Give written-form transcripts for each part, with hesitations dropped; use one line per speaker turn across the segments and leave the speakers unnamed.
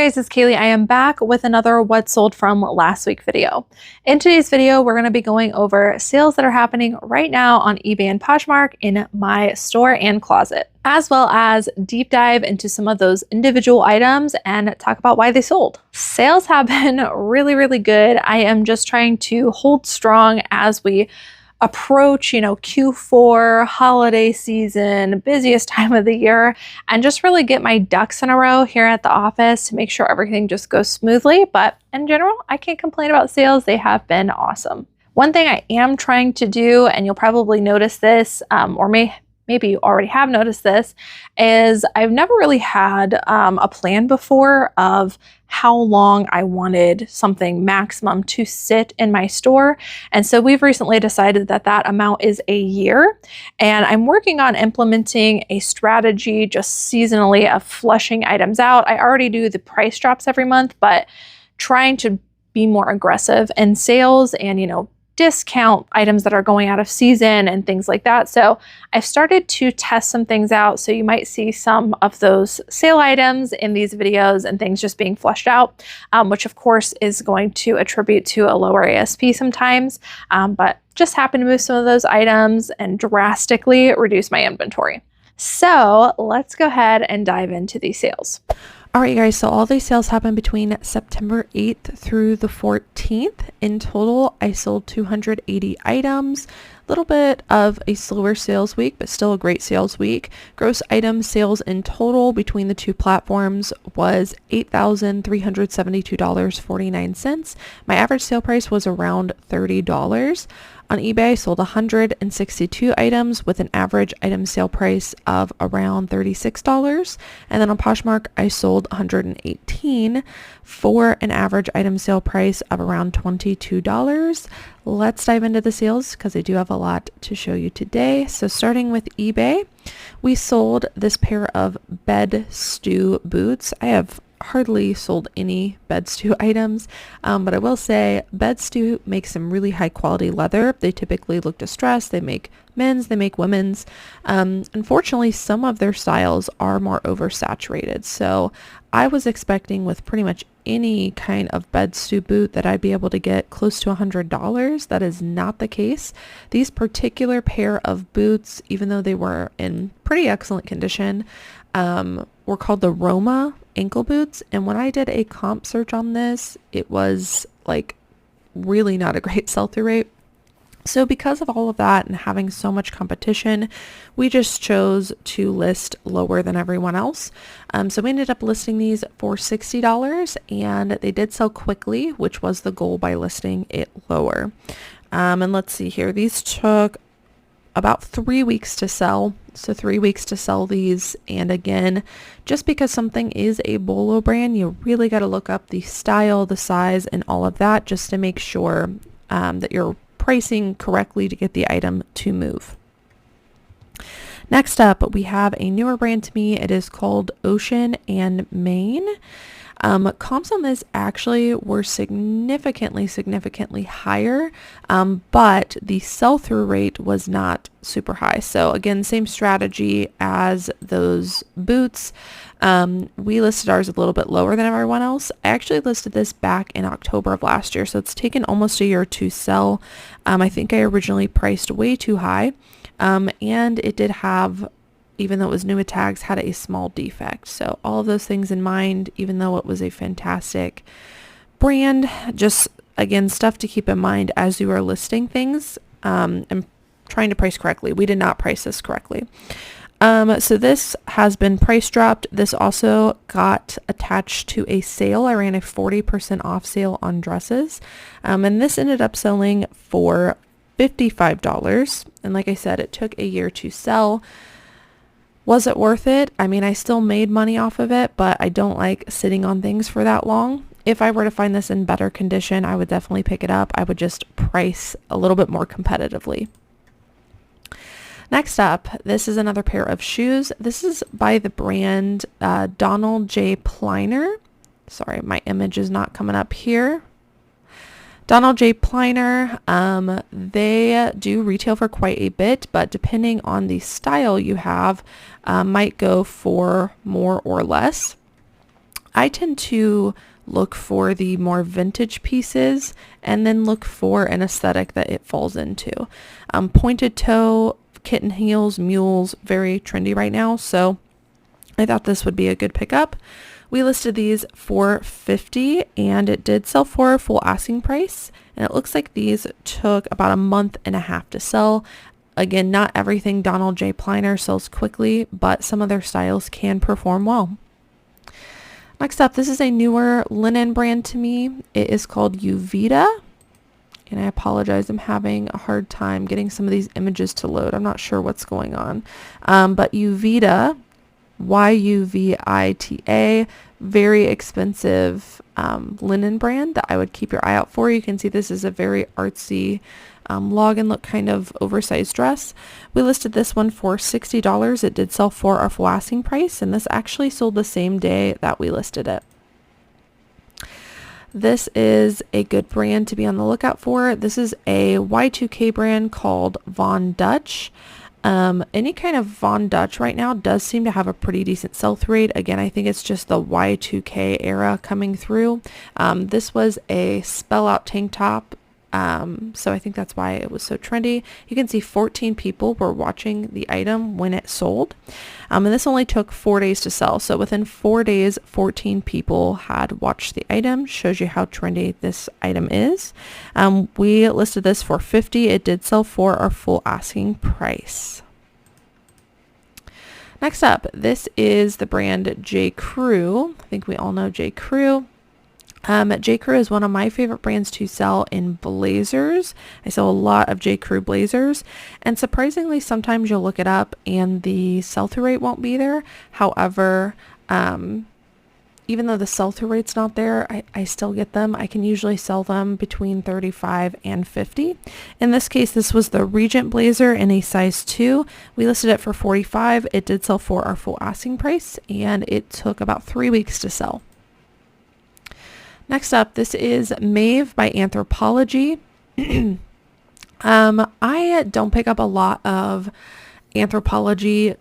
guys, it's Cayley. I am back with another What Sold from last week video. In today's video, we're going to be going over sales that are happening right now on eBay and Poshmark in my store and closet, as well as deep dive into some of those individual items and talk about why they sold. Sales have been really good. I am just trying to hold strong as we approach, Q4, holiday season, busiest time of the year, and just really get my ducks in a row here at the office to make sure everything just goes smoothly. But in general, I can't complain about sales. They have been awesome. One thing I am trying to do, and you'll probably notice this, or maybe you already have noticed this, is I've never really had a plan before of how long I wanted something maximum to sit in my store. And so we've recently decided that that amount is a year. And I'm working on implementing a strategy just seasonally of flushing items out. I already do the price drops every month, but trying to be more aggressive in sales and, discount items that are going out of season and things like that. So I've started to test some things out. So you might see some of those sale items in these videos and things just being flushed out, which of course is going to attribute to a lower ASP sometimes, but just happen to move some of those items and drastically reduce my inventory. So let's go ahead and dive into these sales.
All right, guys, so all these sales happen between September 8th through the 14th. In total, I sold 280 items. A little bit of a slower sales week, but still a great sales week. Gross item sales in total between the two platforms was $8,372.49. My average sale price was around $30. On eBay, I sold 162 items with an average item sale price of around $36. And then on Poshmark, I sold 118 for an average item sale price of around $22. Let's dive into the sales because I do have a lot to show you today. So starting with eBay, we sold this pair of bed stew boots. I have hardly sold any bed stew items, but I will say bed stew makes some really high quality leather. They typically look distressed. They make men's, they make women's. Unfortunately, some of their styles are more oversaturated. So I was expecting with pretty much any kind of bed stew boot that I'd be able to get close to $100. That is not the case. These particular pair of boots, even though they were in pretty excellent condition, were called the Roma ankle boots. And when I did a comp search on this, it was like really not a great sell-through rate. So because of all of that and having so much competition, we just chose to list lower than everyone else. So we ended up listing these for $60 and they did sell quickly, which was the goal by listing it lower. And let's see here. These took about 3 weeks to sell. So 3 weeks to sell these. And again, just because something is a Bolo brand, you really got to look up the style, the size, and all of that just to make sure that you're pricing correctly to get the item to move. Next up, we have a newer brand to me. It is called Ocean and Maine. Comps on this actually were significantly higher, but the sell-through rate was not super high. So again, same strategy as those boots. We listed ours a little bit lower than everyone else. I actually listed this back in October of last year, so it's taken almost a year to sell. I think I originally priced way too high, and it did have, even though it was new with tags, had a small defect. So all of those things in mind, even though it was a fantastic brand, just again, stuff to keep in mind as you are listing things and trying to price correctly. We did not price this correctly. So this has been price dropped. This also got attached to a sale. I ran a 40% off sale on dresses. And this ended up selling for $55. And like I said, it took a year to sell. Was it worth it? I mean, I still made money off of it, but I don't like sitting on things for that long. If I were to find this in better condition, I would definitely pick it up. I would just price a little bit more competitively. Next up, this is another pair of shoes. This is by the brand Donald J. Pliner. Sorry, my image is not coming up here. Donald J. Pliner, they do retail for quite a bit, but depending on the style you have, might go for more or less. I tend to look for the more vintage pieces and then look for an aesthetic that it falls into. Pointed toe, kitten heels, mules, very trendy right now. So I thought this would be a good pickup. We listed these for $50 and it did sell for a full asking price. And it looks like these took about a month and a half to sell. Again, not everything Donald J. Pliner sells quickly, but some of their styles can perform well. Next up, this is a newer linen brand to me. It is called Uvita. And I apologize, I'm having a hard time getting some of these images to load. I'm not sure what's going on. But Uvita, Yuvita, very expensive linen brand that I would keep your eye out for. You can see this is a very artsy log and look kind of oversized dress. We listed this one for $60. It did sell for our full asking price, and this actually sold the same day that we listed it. This is a good brand to be on the lookout for. This is a Y2K brand called Von Dutch. Any kind of Von Dutch right now does seem to have a pretty decent sell-through rate. Again, I think it's just the Y2K era coming through. This was a spell-out tank top. So I think that's why it was so trendy. You can see 14 people were watching the item when it sold. And this only took 4 days to sell. So within 4 days, 14 people had watched the item. Shows you how trendy this item is. We listed this for $50. It did sell for our full asking price. Next up, this is the brand J. Crew. I think we all know J. Crew. J. Crew is one of my favorite brands to sell in blazers. I sell a lot of J. Crew blazers, and surprisingly, sometimes you'll look it up and the sell-through rate won't be there. However, even though the sell-through rate's not there, I still get them. I can usually sell them between $35 and $50. In this case, this was the Regent blazer in a size 2. We listed it for $45. It did sell for our full asking price, and it took about 3 weeks to sell. Next up, this is Maeve by Anthropologie. I don't pick up a lot of Anthropologie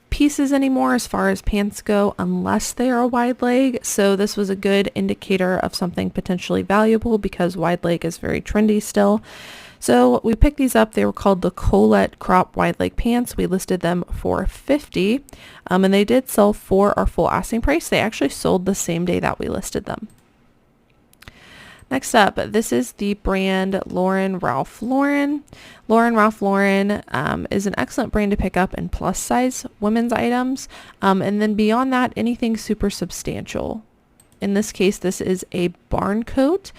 pieces anymore as far as pants go unless they are a wide leg. So this was a good indicator of something potentially valuable because wide leg is very trendy still. So we picked these up. They were called the Colette crop wide leg pants. We listed them for $50 and they did sell for our full asking price. They actually sold the same day that we listed them. Next up, this is the brand Lauren Ralph Lauren. Lauren Ralph Lauren is an excellent brand to pick up in plus size women's items. And then beyond that, anything super substantial. In this case, this is a barn coat.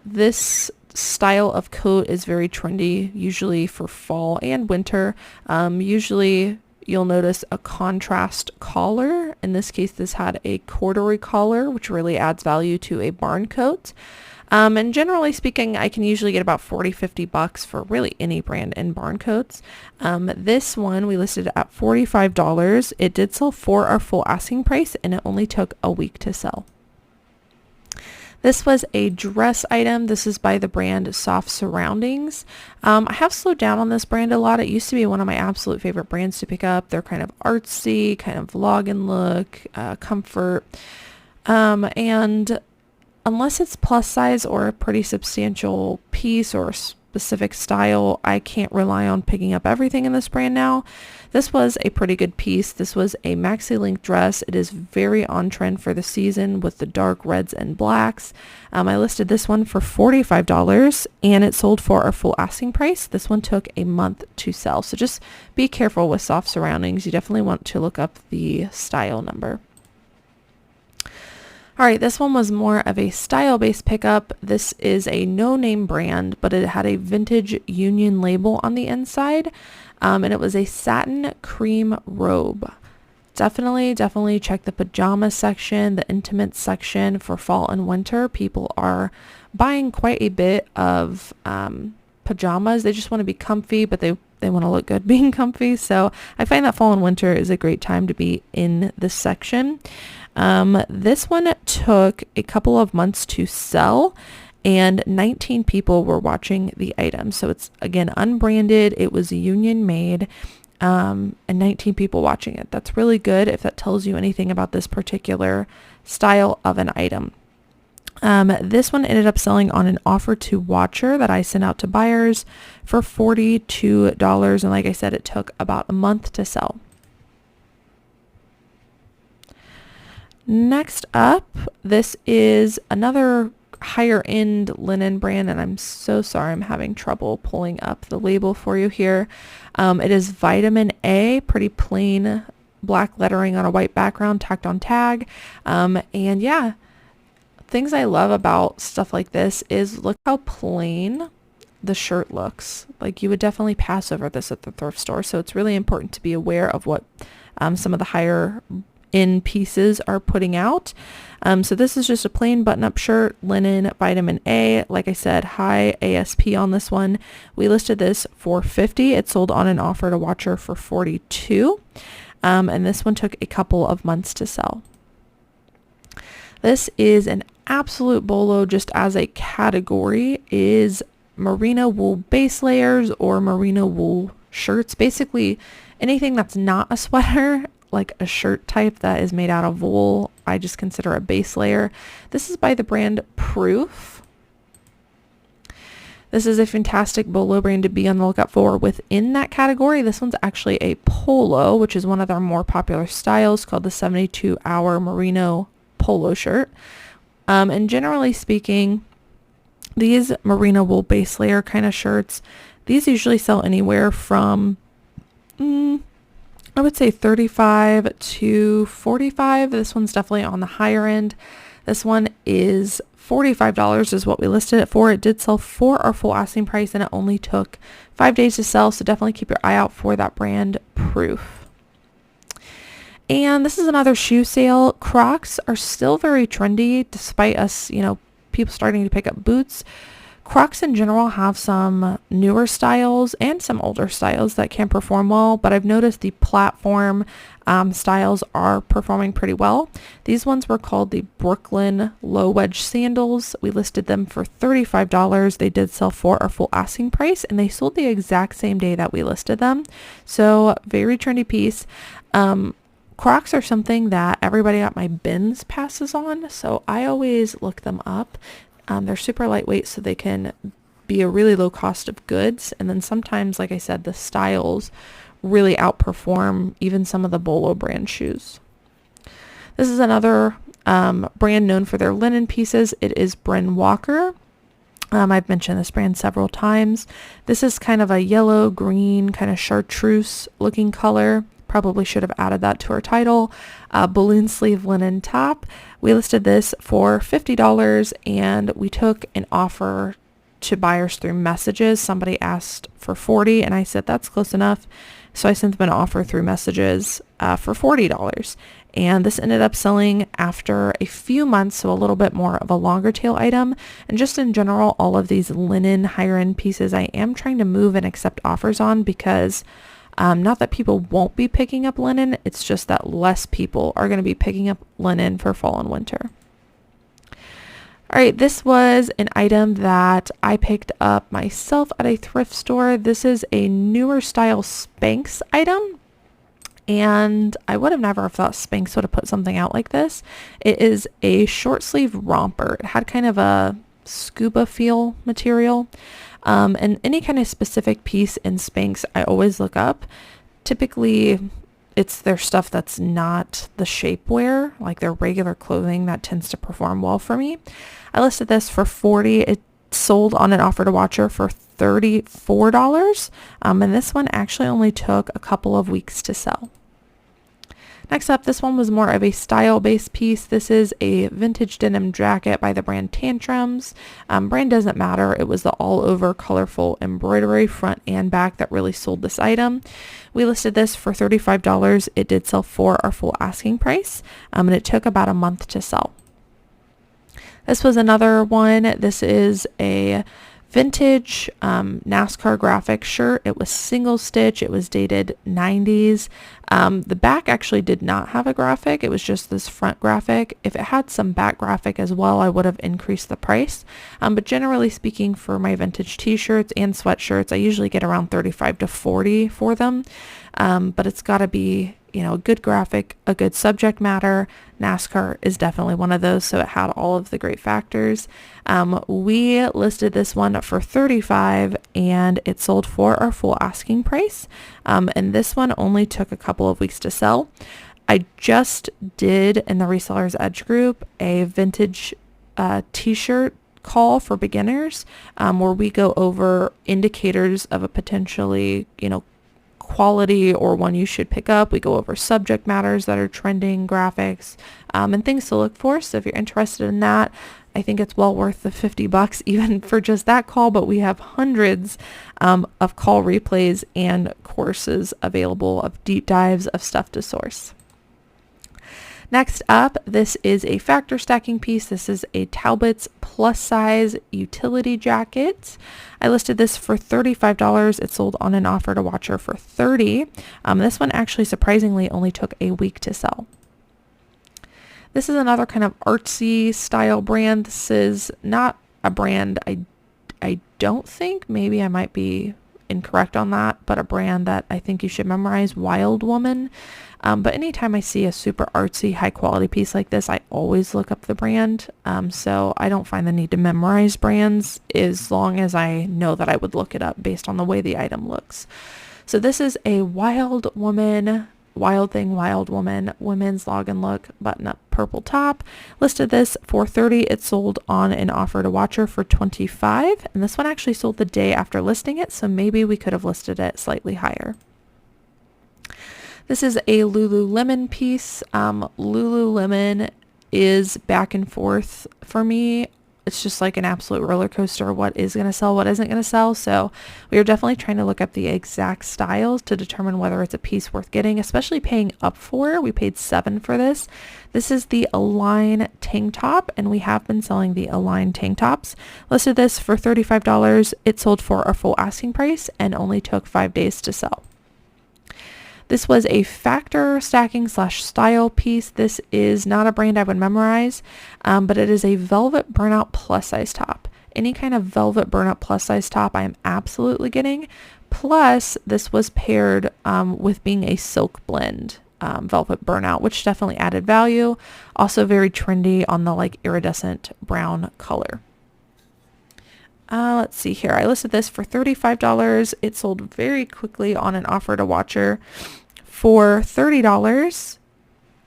This style of coat is very trendy, usually for fall and winter. Usually you'll notice a contrast collar. In this case, this had a corduroy collar, which really adds value to a barn coat. And generally speaking, I can usually get about $40-50 for really any brand in barn coats. This one we listed at $45. It did sell for our full asking price, and it only took a week to sell. This was a dress item. This is by the brand Soft Surroundings. I have slowed down on this brand a lot. It used to be one of my absolute favorite brands to pick up. They're kind of artsy, kind of vlog-in look, comfort. And unless it's plus size or a pretty substantial piece or specific style, I can't rely on picking up everything in this brand now. This was a pretty good piece. This was a maxi length dress. It is very on trend for the season with the dark reds and blacks. I listed this one for $45 and it sold for our full asking price. This one took a month to sell. So just be careful with Soft Surroundings. You definitely want to look up the style number. All right, this one was more of a style-based pickup. This is a no-name brand, but it had a vintage Union label on the inside, and it was a satin cream robe. Definitely check the pajama section, the intimate section for fall and winter. People are buying quite a bit of pajamas. They just want to be comfy, but they want to look good being comfy. So I find that fall and winter is a great time to be in this section. This one took a couple of months to sell and 19 people were watching the item. So it's again unbranded. It was Union made, and 19 people watching it. That's really good if that tells you anything about this particular style of an item. This one ended up selling on an offer to watcher that I sent out to buyers for $42. And like I said, it took about a month to sell. Next up, this is another higher end linen brand, and I'm so sorry I'm having trouble pulling up the label for you here. It is Vitamin A, pretty plain black lettering on a white background, tacked on tag. And yeah, things I love about stuff like this is look how plain the shirt looks. Like, you would definitely pass over this at the thrift store. So it's really important to be aware of what some of the higher end pieces are putting out. So this is just a plain button-up shirt, linen, vitamin A. Like I said, high ASP on this one. We listed this for $50. It sold on an offer to watcher for $42. And this one took a couple of months to sell. This is an absolute bolo just as a category, is merino wool base layers or merino wool shirts. Basically anything that's not a sweater, like a shirt type that is made out of wool, I just consider a base layer. This is by the brand Proof. This is a fantastic bolo brand to be on the lookout for within that category. This one's actually a polo, which is one of their more popular styles, called the 72-hour merino polo shirt. And generally speaking, these merino wool base layer kind of shirts, these usually sell anywhere from I would say $35 to $45. This one's definitely on the higher end. This one is $45 is what we listed it for. It did sell for our full asking price, and it only took 5 days to sell. So definitely keep your eye out for that brand Proof. And this is another shoe sale. Crocs are still very trendy despite us, people starting to pick up boots. Crocs in general have some newer styles and some older styles that can perform well, but I've noticed the platform styles are performing pretty well. These ones were called the Brooklyn low wedge sandals. We listed them for $35. They did sell for our full asking price, and they sold the exact same day that we listed them. So very trendy piece. Crocs are something that everybody at my bins passes on, so I always look them up. They're super lightweight, so they can be a really low cost of goods. And then sometimes, like I said, the styles really outperform even some of the bolo brand shoes. This is another brand known for their linen pieces. It is Bryn Walker. I've mentioned this brand several times. This is kind of a yellow, green, kind of chartreuse looking color. Probably should have added that to our title. Balloon sleeve linen top. We listed this for $50, and we took an offer to buyers through messages. Somebody asked for $40, and I said that's close enough. So I sent them an offer through messages for $40. And this ended up selling after a few months, so a little bit more of a longer tail item. And just in general, all of these linen higher end pieces I am trying to move and accept offers on, because not that people won't be picking up linen, it's just that less people are going to be picking up linen for fall and winter. All right, this was an item that I picked up myself at a thrift store. This is a newer style Spanx item, and I would have never thought Spanx would have put something out like this. It is a short sleeve romper. It had kind of a scuba feel material. And any kind of specific piece in Spanx, I always look up. Typically, it's their stuff that's not the shapewear, like their regular clothing, that tends to perform well for me. I listed this for $40. It sold on an offer to watcher for $34. And this one actually only took a couple of weeks to sell. Next up, this one was more of a style-based piece. This is a vintage denim jacket by the brand Tantrums. Brand doesn't matter. It was the all-over colorful embroidery front and back that really sold this item. We listed this for $35. It did sell for our full asking price, and it took about a month to sell. This was another one. This is a vintage NASCAR graphic shirt. It was single stitch. It was dated 90s. The back actually did not have a graphic. It was just this front graphic. If it had some back graphic as well, I would have increased the price. But generally speaking, for my vintage t-shirts and sweatshirts, I usually get around $35 to $40 for them. But it's got to be, a good graphic, a good subject matter. NASCAR is definitely one of those, so it had all of the great factors. We listed this one for $35 and it sold for our full asking price. And this one only took a couple of weeks to sell. I just did in the Resellers Edge group a vintage t-shirt call for beginners, where we go over indicators of a potentially, quality or one you should pick up. We go over subject matters that are trending, graphics, and things to look for. So if you're interested in that, I think it's well worth the $50 even for just that call, but we have hundreds of call replays and courses available of deep dives of stuff to source. Next up, this is a factor stacking piece. This is a Talbot's plus size utility jacket. I listed this for $35. It sold on an offer to watcher for $30. This one actually surprisingly only took a week to sell. This is another kind of artsy style brand. This is not a brand I don't think, maybe I might be incorrect on that, but a brand that I think you should memorize, Wild Woman. But anytime I see a super artsy, high quality piece like this, I always look up the brand. So I don't find the need to memorize brands as long as I know that I would look it up based on the way the item looks. So this is a Wild Woman, Wild Thing, Wild Woman, women's log and look button up purple top. Listed this for $30. It sold on an offer to watcher for $25. And this one actually sold the day after listing it. So maybe we could have listed it slightly higher. This is a Lululemon piece. Lululemon is back and forth for me. It's just like an absolute roller coaster. What is going to sell, what isn't going to sell. So we are definitely trying to look up the exact styles to determine whether it's a piece worth getting, especially paying up for. We paid $7 for this. This is the Elaine tank top, and we have been selling the Elaine tank tops. Listed this for $35. It sold for our full asking price and only took 5 days to sell. This was a factor stacking / style piece. This is not a brand I would memorize, but it is a velvet burnout plus size top. Any kind of velvet burnout plus size top I am absolutely getting. Plus, this was paired with being a silk blend velvet burnout, which definitely added value. Also very trendy on the like iridescent brown color. Let's see here. I listed this for $35. It sold very quickly on an offer to watcher for $30.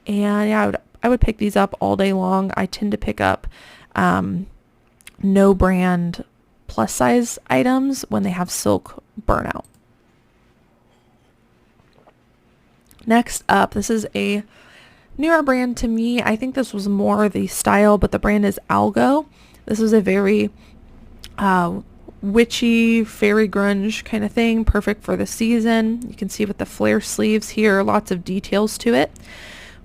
And yeah, I would pick these up all day long. I tend to pick up no brand plus size items when they have silk burnout. Next up, this is a newer brand to me. I think this was more the style, but the brand is Algo. This was a very witchy, fairy grunge kind of thing, perfect for the season. You can see with the flare sleeves here, lots of details to it.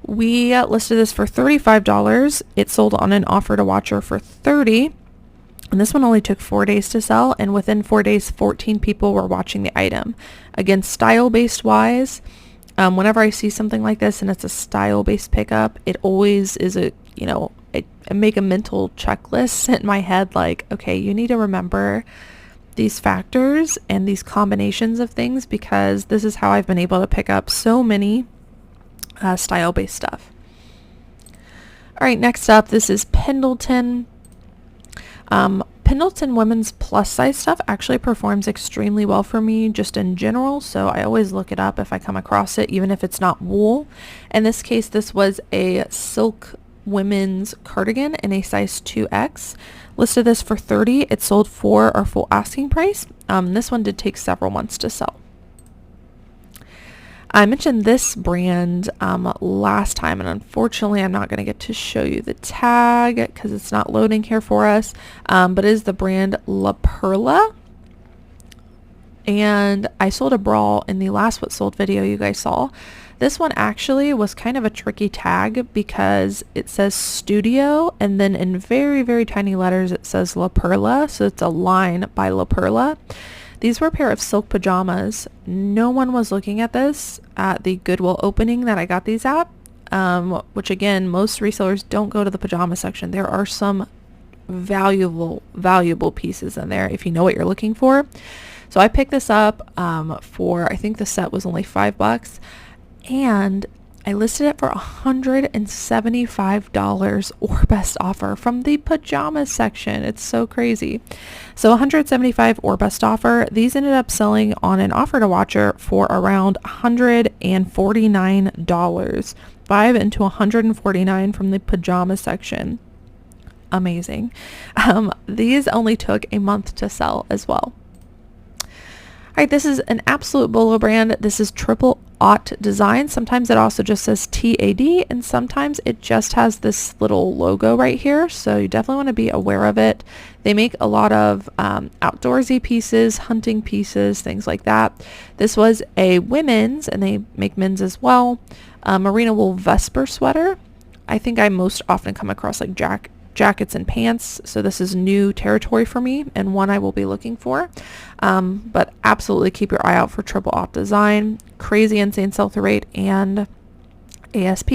We listed this for $35. It sold on an offer to watcher for $30. And this one only took 4 days to sell, and within 4 days, 14 people were watching the item. Again, style-based wise, whenever I see something like this and it's a style-based pickup, it always is I make a mental checklist in my head like, okay, you need to remember these factors and these combinations of things, because this is how I've been able to pick up so many style-based stuff. All right, next up, this is Pendleton. Pendleton women's plus size stuff actually performs extremely well for me just in general, so I always look it up if I come across it, even if it's not wool. In this case, this was a silk women's cardigan in a size 2X. Listed this for $30. It sold for our full asking price. This one did take several months to sell. I mentioned this brand last time, and unfortunately I'm not going to get to show you the tag because it's not loading here for us, but it is the brand La Perla. And I sold a bra in the last What Sold video you guys saw. This one actually was kind of a tricky tag because it says studio, and then in very, very tiny letters it says La Perla, so it's a line by La Perla. These were a pair of silk pajamas. No one was looking at this at the Goodwill opening that I got these at, which again, most resellers don't go to the pajama section. There are some valuable pieces in there if you know what you're looking for. So I picked this up for, I think the set was only $5. and I listed it for $175 or best offer from the pajamas section. It's so crazy. So $175 or best offer. These ended up selling on an offer to watcher for around $149. 5 into $149 from the pajamas section. Amazing. These only took a month to sell as well. All right, this is an absolute Bolo brand. This is Triple Aught Design. Sometimes it also just says TAD, and sometimes it just has this little logo right here. So you definitely want to be aware of it. They make a lot of outdoorsy pieces, hunting pieces, things like that. This was a women's, and they make men's as well. Merino wool Vesper sweater. I think I most often come across like jackets and pants, so this is new territory for me and one I will be looking for, but absolutely keep your eye out for Triple Aught Design. Crazy insane sell-through rate and ASP.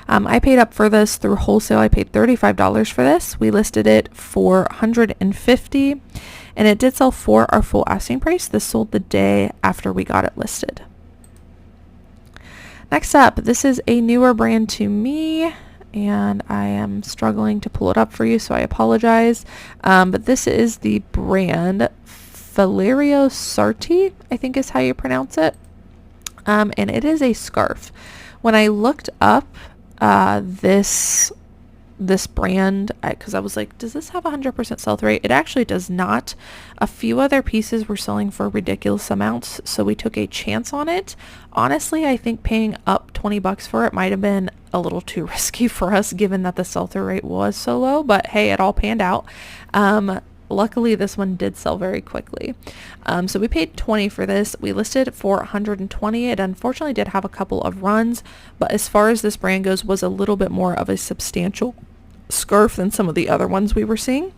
I paid up for this through wholesale. I paid $35 for this. We listed it for $150 and it did sell for our full asking price. This sold the day after we got it listed. Next up, this is a newer brand to me, and I am struggling to pull it up for you, so I apologize. But this is the brand Valerio Sarti, I think is how you pronounce it. And it is a scarf. When I looked up this brand, because I was like, does this have 100% sell-through rate? It actually does not. A few other pieces were selling for ridiculous amounts, so we took a chance on it. Honestly, I think paying up $20 for it might have been a little too risky for us, given that the sell-through rate was so low, but hey, it all panned out. Luckily, this one did sell very quickly. So we paid $20 for this. We listed it for $120. It unfortunately did have a couple of runs, but as far as this brand goes, was a little bit more of a substantial scarf than some of the other ones we were seeing.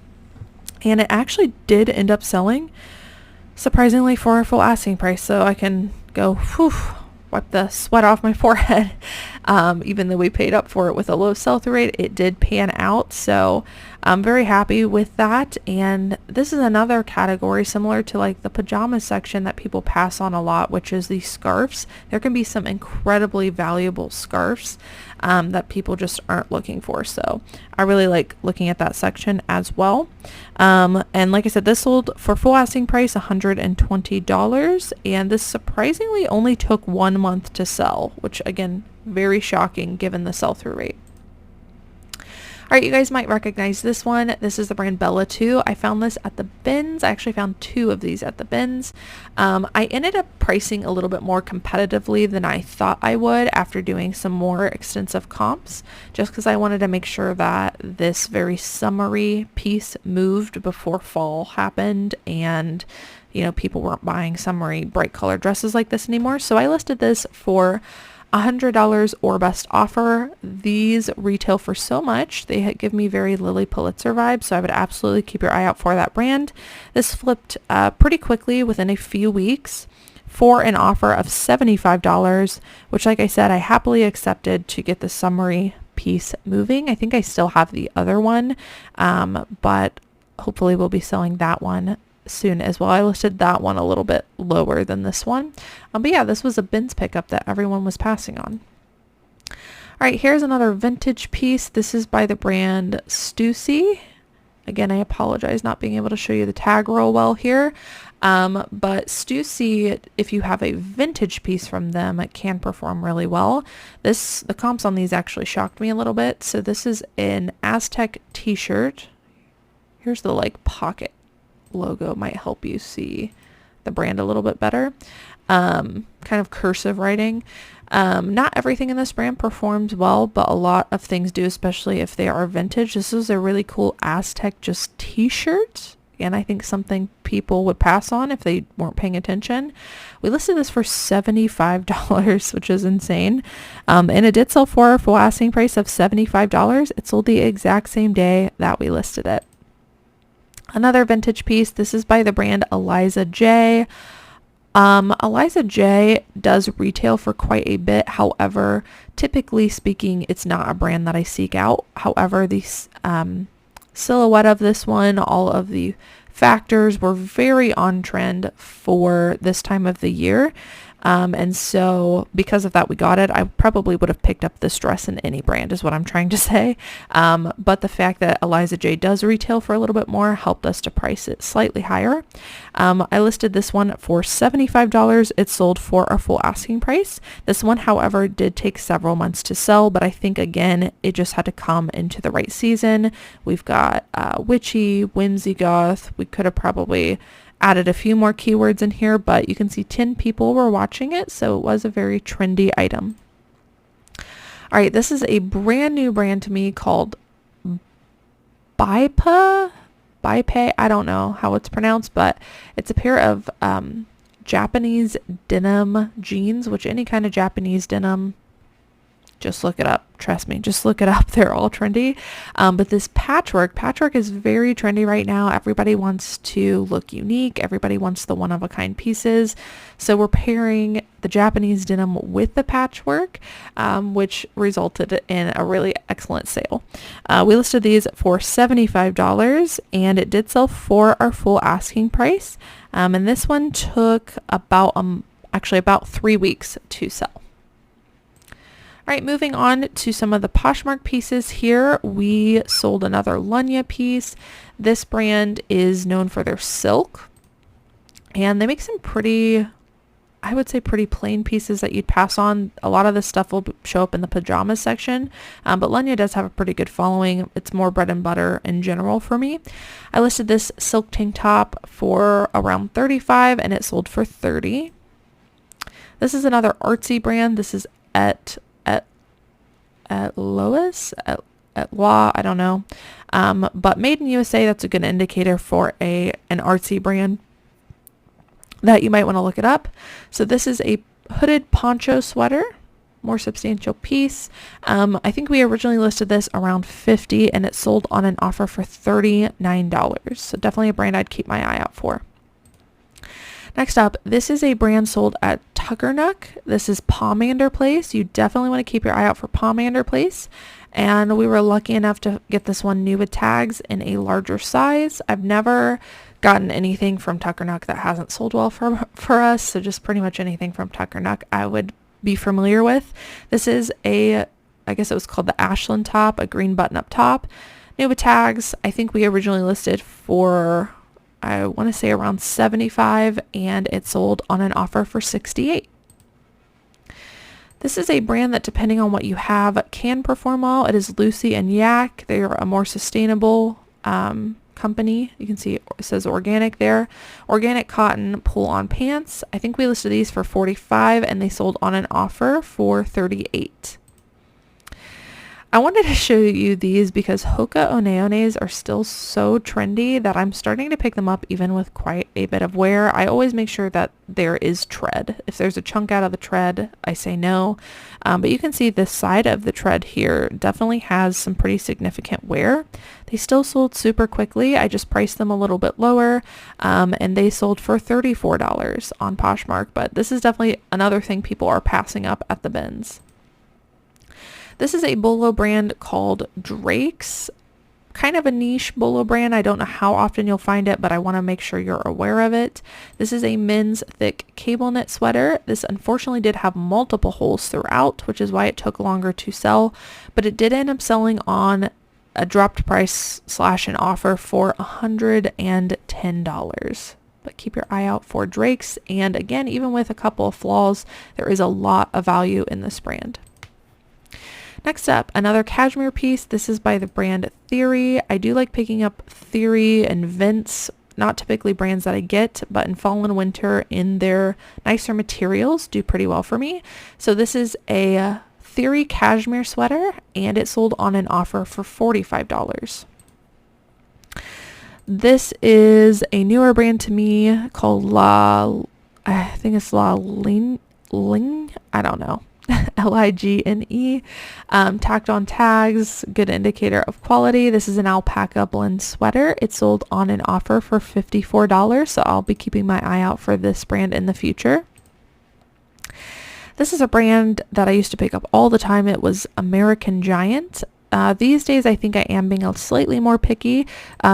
And it actually did end up selling, surprisingly, for a full asking price. So I can go, whew, wipe the sweat off my forehead. Even though we paid up for it with a low sell-through rate, it did pan out. So I'm very happy with that. And this is another category similar to like the pajamas section that people pass on a lot, which is the scarves. There can be some incredibly valuable scarves that people just aren't looking for. So I really like looking at that section as well. And like I said, this sold for full asking price $120, and this surprisingly only took 1 month to sell, which again, very shocking given the sell-through rate. All right, you guys might recognize this one. This is the brand Bella 2. I found this at the bins. I actually found 2 of these at the bins. I ended up pricing a little bit more competitively than I thought I would after doing some more extensive comps, just because I wanted to make sure that this very summery piece moved before fall happened, and you know, people weren't buying summery bright colored dresses like this anymore. So I listed this for $100 or best offer. These retail for so much. They give me very Lily Pulitzer vibes, so I would absolutely keep your eye out for that brand. This flipped pretty quickly within a few weeks for an offer of $75, which, like I said, I happily accepted to get the summery piece moving. I think I still have the other one, but hopefully we'll be selling that one soon as well. I listed that one a little bit lower than this one. But yeah, this was a bins pickup that everyone was passing on. All right, here's another vintage piece. This is by the brand Stussy. Again, I apologize not being able to show you the tag real well here. But Stussy, if you have a vintage piece from them, it can perform really well. The comps on these actually shocked me a little bit. So this is an Aztec t-shirt. Here's the like pocket logo, might help you see the brand a little bit better. Kind of cursive writing. Not everything in this brand performs well, but a lot of things do, especially if they are vintage. This is a really cool Aztec just t-shirt, and I think something people would pass on if they weren't paying attention. We listed this for $75, which is insane. And it did sell for a full asking price of $75. It sold the exact same day that we listed it. Another vintage piece. This is by the brand Eliza J. Eliza J does retail for quite a bit. However, typically speaking, it's not a brand that I seek out. However, the silhouette of this one, all of the factors were very on trend for this time of the year. And so because of that, we got it. I probably would have picked up this dress in any brand is what I'm trying to say. But the fact that Eliza J does retail for a little bit more helped us to price it slightly higher. I listed this one for $75. It sold for our full asking price. This one, however, did take several months to sell, but I think again, it just had to come into the right season. We've got witchy, whimsy goth. We could have probably added a few more keywords in here, but you can see 10 people were watching it, so it was a very trendy item. All right, this is a brand new brand to me called Bipe. I don't know how it's pronounced, but it's a pair of Japanese denim jeans, which any kind of Japanese denim, just look it up. Trust me, just look it up. They're all trendy. But this patchwork is very trendy right now. Everybody wants to look unique. Everybody wants the one-of-a-kind pieces. So we're pairing the Japanese denim with the patchwork, which resulted in a really excellent sale. We listed these for $75, and it did sell for our full asking price. And this one took about 3 weeks to sell. All right, moving on to some of the Poshmark pieces here. We sold another Lunya piece. This brand is known for their silk, and they make some pretty, I would say pretty plain pieces that you'd pass on. A lot of this stuff will show up in the pajamas section, but Lunya does have a pretty good following. It's more bread and butter in general for me. I listed this silk tank top for around $35, and it sold for $30. This is another artsy brand. This is at Lois, at Law, I don't know. But made in USA, that's a good indicator for an artsy brand that you might want to look it up. So this is a hooded poncho sweater, more substantial piece. I think we originally listed this around $50, and it sold on an offer for $39. So definitely a brand I'd keep my eye out for. Next up, this is a brand sold at Tuckernuck. This is Pomander Place. You definitely want to keep your eye out for Pomander Place. And we were lucky enough to get this one new with tags in a larger size. I've never gotten anything from Tuckernuck that hasn't sold well for us. So just pretty much anything from Tuckernuck I would be familiar with. This is I guess it was called the Ashland top, a green button-up top. New with tags. I think we originally listed for, I want to say around $75, and it sold on an offer for $68. This is a brand that, depending on what you have, can perform well. It is Lucy and Yak. They're a more sustainable company. You can see it says organic there. Organic cotton pull-on pants. I think we listed these for $45, and they sold on an offer for $38. I wanted to show you these because Hoka One-Ones are still so trendy that I'm starting to pick them up even with quite a bit of wear. I always make sure that there is tread. If there's a chunk out of the tread, I say no. But you can see this side of the tread here definitely has some pretty significant wear. They still sold super quickly. I just priced them a little bit lower, and they sold for $34 on Poshmark. But this is definitely another thing people are passing up at the bins. This is a bolo brand called Drake's. Kind of a niche bolo brand. I don't know how often you'll find it, but I want to make sure you're aware of it. This is a men's thick cable knit sweater. This unfortunately did have multiple holes throughout, which is why it took longer to sell, but it did end up selling on a dropped price / an offer for $110. But keep your eye out for Drake's. And again, even with a couple of flaws, there is a lot of value in this brand. Next up, another cashmere piece. This is by the brand Theory. I do like picking up Theory and Vince, not typically brands that I get, but in fall and winter in their nicer materials do pretty well for me. So this is a Theory cashmere sweater, and it sold on an offer for $45. This is a newer brand to me called I think it's Ling, I don't know. Ligne, tacked on tags, good indicator of quality. This is an alpaca blend sweater. It sold on an offer for $54, so I'll be keeping my eye out for this brand in the future. This is a brand that I used to pick up all the time. It was American Giant. These days I think I am being slightly more picky.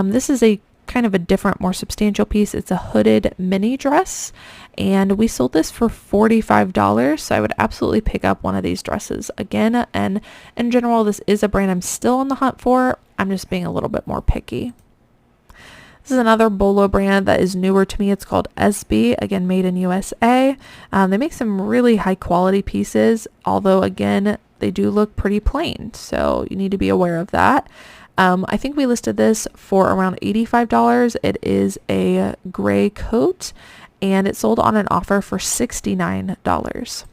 This is a kind of a different, more substantial piece. It's a hooded mini dress, and we sold this for $45. So I would absolutely pick up one of these dresses again. And in general, this is a brand I'm still on the hunt for. I'm just being a little bit more picky. This is another bolo brand that is newer to me. It's called SB, again, made in USA. They make some really high quality pieces, although again, they do look pretty plain. So you need to be aware of that. I think we listed this for around $85. It is a gray coat, and it sold on an offer for $69.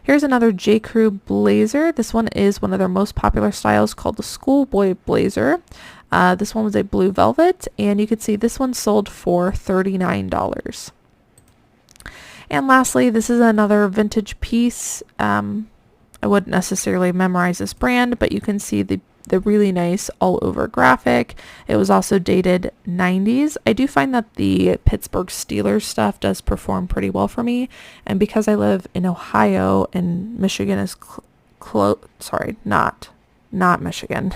Here's another J. Crew blazer. This one is one of their most popular styles called the schoolboy blazer. This one was a blue velvet, and you could see this one sold for $39. And lastly, this is another vintage piece. I wouldn't necessarily memorize this brand, but you can see the really nice all over graphic. It was also dated 90s. I do find that the Pittsburgh Steelers stuff does perform pretty well for me. And because I live in Ohio and Michigan is not Michigan.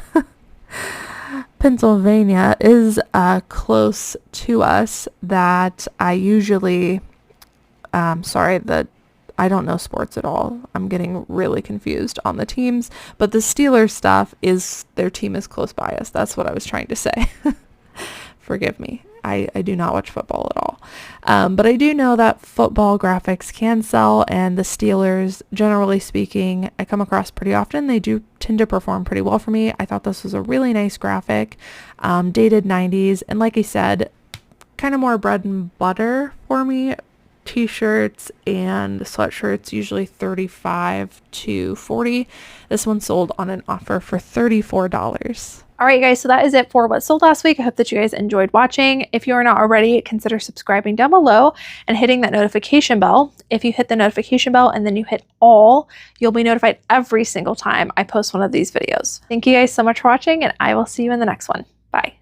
Pennsylvania is close to us, that I usually, I don't know sports at all. I'm getting really confused on the teams, but the Steelers stuff is, their team is close by us. That's what I was trying to say. Forgive me. I do not watch football at all. But I do know that football graphics can sell, and the Steelers, generally speaking, I come across pretty often. They do tend to perform pretty well for me. I thought this was a really nice graphic, dated 90s. And like I said, kind of more bread and butter for me. T-shirts and sweatshirts, usually $35 to $40. This one sold on an offer for $34.
All right, guys, so that is it for what sold last week. I hope that you guys enjoyed watching. If you are not already, consider subscribing down below and hitting that notification bell. If you hit the notification bell and then you hit all, you'll be notified every single time I post one of these videos. Thank you guys so much for watching, and I will see you in the next one. Bye.